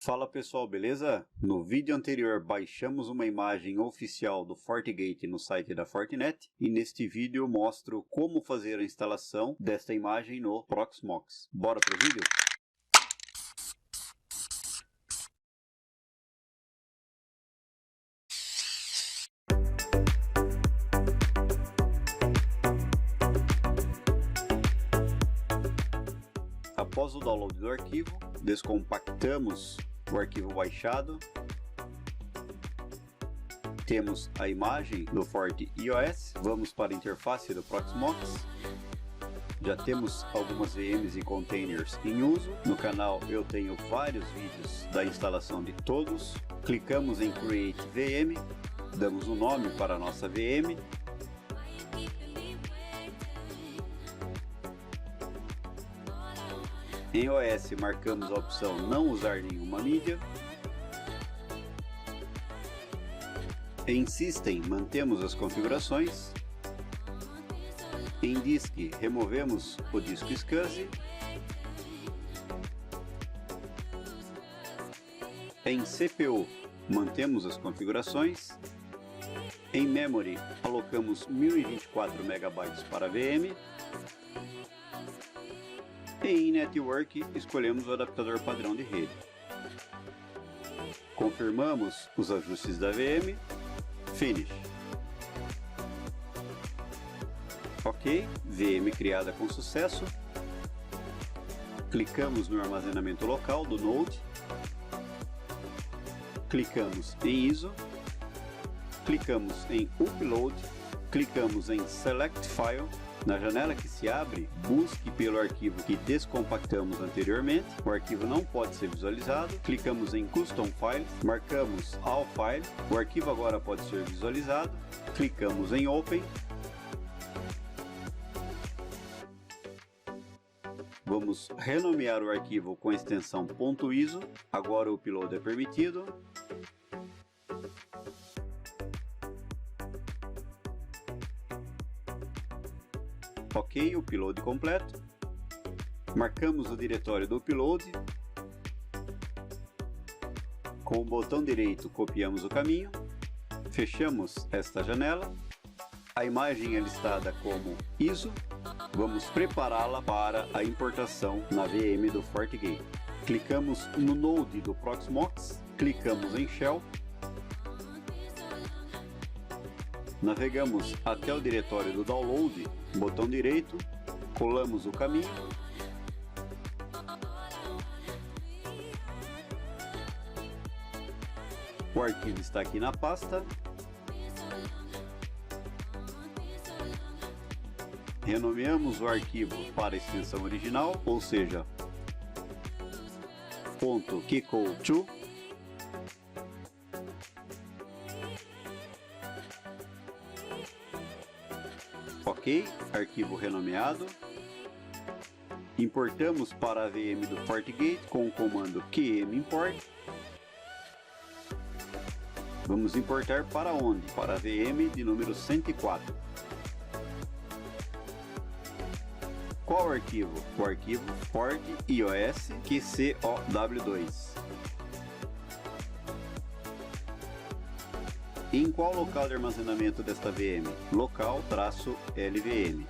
Fala pessoal, beleza? No vídeo anterior baixamos uma imagem oficial do FortiGate no site da Fortinet e neste vídeo eu mostro como fazer a instalação desta imagem no Proxmox. Bora pro vídeo? Após o download do arquivo, descompactamos o arquivo baixado. Temos a imagem do FortiOS. Vamos para a interface do Proxmox. Já temos algumas VMs e containers em uso. No canal eu tenho vários vídeos da instalação de todos. Clicamos em Create VM, damos um nome para a nossa VM. Em OS marcamos a opção não usar nenhuma mídia. Em System mantemos as configurações. Em Disk removemos o disco SCSI. Em CPU mantemos as configurações. Em Memory alocamos 1024 MB para a VM. E em Network escolhemos o adaptador padrão de rede. Confirmamos os ajustes da VM. Finish. Ok, VM criada com sucesso. Clicamos no armazenamento local do Node. Clicamos em ISO. Clicamos em Upload. Clicamos em Select File. Na janela que se abre, busque pelo arquivo que descompactamos anteriormente. O arquivo não pode ser visualizado. Clicamos em Custom Files, marcamos All File. O arquivo agora pode ser visualizado. Clicamos em Open. Vamos renomear o arquivo com a extensão .iso. Agora o upload é permitido. Ok, o upload completo. Marcamos o diretório do upload. Com o botão direito copiamos o caminho. Fechamos esta janela. A imagem é listada como ISO. Vamos prepará-la para a importação na VM do FortiGate. Clicamos no Node do Proxmox. Clicamos em Shell. Navegamos até o diretório do download, botão direito, colamos o caminho. O arquivo está aqui na pasta. Renomeamos o arquivo para a extensão original, ou seja, .keycode2. Ok, arquivo renomeado. Importamos para a VM do FortiGate com o comando qmimport. Vamos importar para onde? Para a VM de número 104. Qual o arquivo? O arquivo FortiOS QCOW2. Em qual local de armazenamento desta VM? Local-LVM.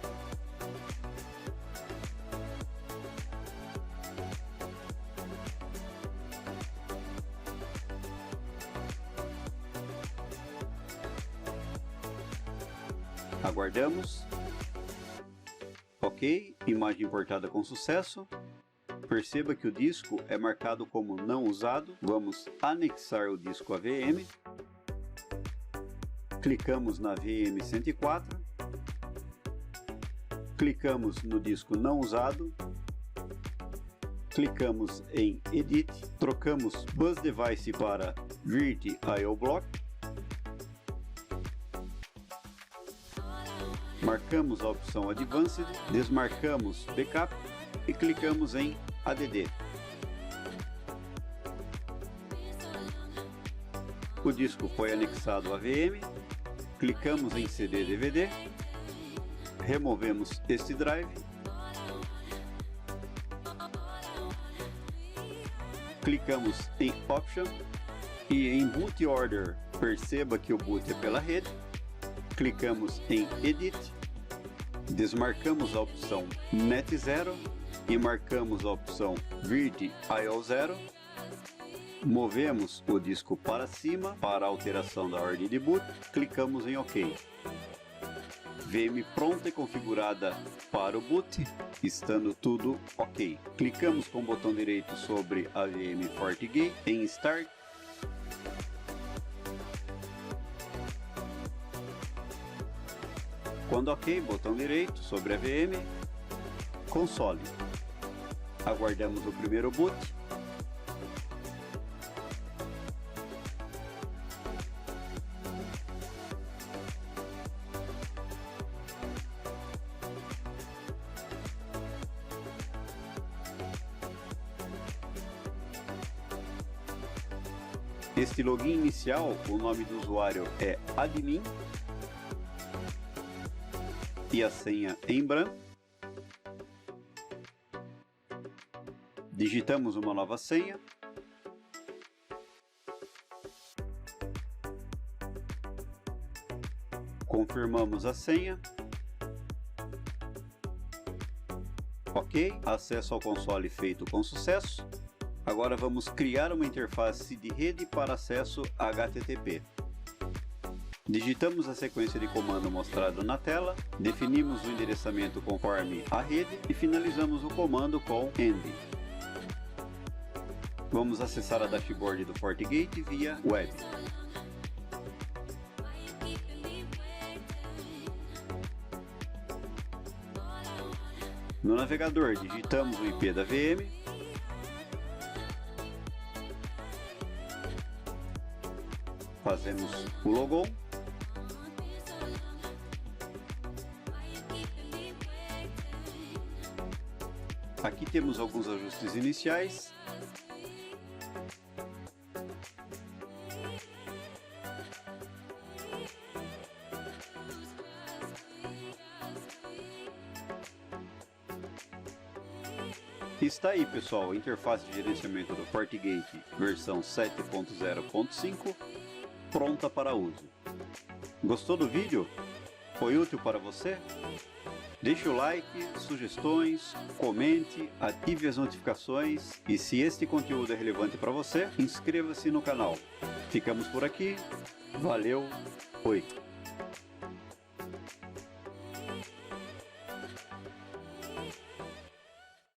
Aguardamos. Ok, imagem importada com sucesso. Perceba que o disco é marcado como não usado. Vamos anexar o disco à VM. Clicamos na VM 104, clicamos no disco não usado, clicamos em Edit, trocamos Bus Device para VirtIO Block, marcamos a opção Advanced, desmarcamos Backup e clicamos em ADD. O disco foi anexado à VM. Clicamos em CD/DVD, removemos este drive, clicamos em Option e em Boot Order, perceba que o boot é pela rede, clicamos em Edit, desmarcamos a opção Net 0 e marcamos a opção Vird IO 0, movemos o disco para cima para a alteração da ordem de boot, clicamos em OK. VM pronta e configurada para o boot, estando tudo ok. Clicamos com o botão direito sobre a VM FortiGate em Start. Quando ok, botão direito sobre a VM, console. Aguardamos o primeiro boot. Este login inicial, o nome do usuário é admin e a senha em branco. Digitamos uma nova senha. Confirmamos a senha. Ok, acesso ao console feito com sucesso. Agora vamos criar uma interface de rede para acesso HTTP. Digitamos a sequência de comando mostrado na tela, definimos o endereçamento conforme a rede e finalizamos o comando com END. Vamos acessar a dashboard do FortiGate via web. No navegador digitamos o IP da VM. Fazemos o logon. Aqui temos alguns ajustes iniciais. Está aí, pessoal, a interface de gerenciamento do FortiGate versão 7.0.5 pronta para uso. Gostou do vídeo? Foi útil para você? Deixe o like, sugestões, comente, ative as notificações e se este conteúdo é relevante para você, inscreva-se no canal. Ficamos por aqui, valeu, fui!